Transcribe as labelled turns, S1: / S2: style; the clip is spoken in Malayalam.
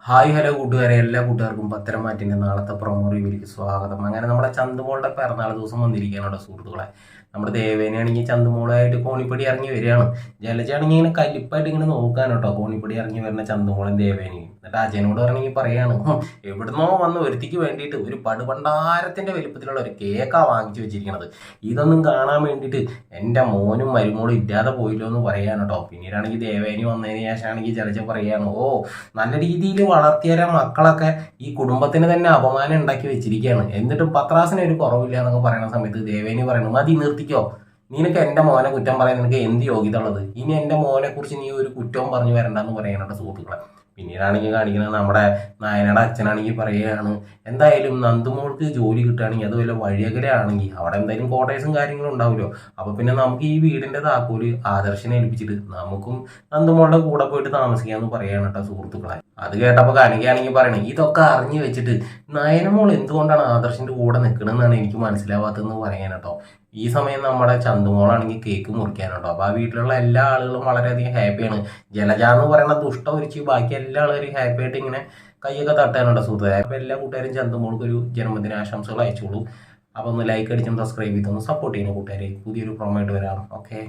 S1: ഹായ് ഹലോ കൂട്ടുകാരെ, എല്ലാ കൂട്ടുകാർക്കും പത്തരം മാറ്റിൻ്റെ നാളത്തെ പ്രൊമോ റിവ്യൂവിലേക്ക് സ്വാഗതം. അങ്ങനെ നമ്മുടെ ചന്തുമോളുടെ പിറന്നാൾ ദിവസം വന്നിരിക്കുകയാണ് സുഹൃത്തുക്കളെ. നമ്മുടെ ദേവേനയാണെങ്കിൽ ചന്തുമോളായിട്ട് കോണിപ്പടി ഇറങ്ങി വരികയാണ്. ജലജയാണെങ്കിൽ ഇങ്ങനെ കലിപ്പായിട്ട് ഇങ്ങനെ നോക്കാൻ കേട്ടോ കോണിപ്പടി ഇറങ്ങി വരുന്ന ചന്തുമോളും ദേവേനയും. എന്നിട്ട് അജയനോട് ഇറങ്ങി പറയാണ്, എവിടുന്നോ വന്ന് ഒരുത്തിക്ക് വേണ്ടിയിട്ട് ഒരു പടുപണ്ടാരത്തിൻ്റെ വലിപ്പത്തിലുള്ള ഒരു കേക്കാണ് വാങ്ങിച്ചു വെച്ചിരിക്കുന്നത്. ഇതൊന്നും കാണാൻ വേണ്ടിയിട്ട് എൻ്റെ മോനും മരുമോളും ഇല്ലാതെ പോയില്ലോ എന്ന് പറയാൻ കേട്ടോ. പിന്നീടാണെങ്കിൽ ദേവേനി വന്നതിന് ശേഷമാണെങ്കിൽ ജലജ പറയാണ്, നല്ല രീതിയിൽ വളർത്തിയ മക്കളൊക്കെ ഈ കുടുംബത്തിന് തന്നെ അപമാനം ഉണ്ടാക്കി വെച്ചിരിക്കുകയാണ്. എന്നിട്ടും പത്രാസിന് ഒരു കുറവില്ല എന്നൊക്കെ പറയുന്ന സമയത്ത് ദേവേനി പറയുന്നു, മതി നിർത്തിക്കോ, നിനക്ക് എൻ്റെ മോനെ കുറ്റം പറയാൻ നിനക്ക് എന്ത് യോഗ്യത ഉള്ളത്? ഇനി എൻ്റെ മോനെ കുറിച്ച് നീ ഒരു കുറ്റവും പറഞ്ഞു വരണ്ടെന്ന് പറയാനുണ്ട് സുഹൃത്തുക്കളെ. പിന്നീടാണെങ്കിൽ കാണിക്കുന്നത് നമ്മുടെ നായനയുടെ അച്ഛനാണെങ്കിൽ പറയുകയാണ്, എന്തായാലും നന്ദുമോൾക്ക് ജോലി കിട്ടുകയാണെങ്കിൽ അത് വല്ല വഴിയകലാണെങ്കിൽ അവിടെ എന്തായാലും കോട്ടേഴ്സും കാര്യങ്ങളും ഉണ്ടാവുമല്ലോ. അപ്പോൾ പിന്നെ നമുക്ക് ഈ വീടിൻ്റെ താക്കോല് ആദർശനെ ഏൽപ്പിച്ചിട്ട് നമുക്കും നന്ദുമോളുടെ കൂടെ പോയിട്ട് താമസിക്കാമെന്ന് പറയാൻ കേട്ടോ സുഹൃത്തുക്കളെ. അത് കേട്ടപ്പോൾ കാണിക്കുകയാണെങ്കിൽ പറയണേ, ഇതൊക്കെ അറിഞ്ഞു വെച്ചിട്ട് നയനമോൾ എന്തുകൊണ്ടാണ് ആദർശിൻ്റെ കൂടെ നിൽക്കണമെന്നാണ് എനിക്ക് മനസ്സിലാവാത്തതെന്ന് പറയാൻ കേട്ടോ. ഈ സമയം നമ്മുടെ ചന്തുമോളാണെങ്കിൽ കേക്ക് മുറിക്കാനുണ്ടോ. അപ്പോൾ ആ വീട്ടിലുള്ള എല്ലാ ആളുകളും വളരെയധികം ഹാപ്പിയാണ്. ജലജ എന്ന് പറയുന്ന ദുഷ്ട ഒരിച്ച് ബാക്കി എല്ലാ ആളുകളും ഹാപ്പി ആയിട്ട് ഇങ്ങനെ കൈയൊക്കെ തട്ടാനുണ്ടോ സുഹൃത്തുക്കളെ. അപ്പോൾ എല്ലാ കൂട്ടുകാരും ചന്തുമോൾക്ക് ഒരു ജന്മദിന ആശംസകൾ അയച്ചോളൂ. അപ്പോൾ ഒന്ന് ലൈക്ക് അടിച്ചും സബ്സ്ക്രൈബ് ചെയ്തൊന്ന് സപ്പോർട്ട് ചെയ്യുന്ന കൂട്ടുകാരെ. പുതിയൊരു പ്രൊമോ ആയിട്ട് വരാം. ഓക്കെ.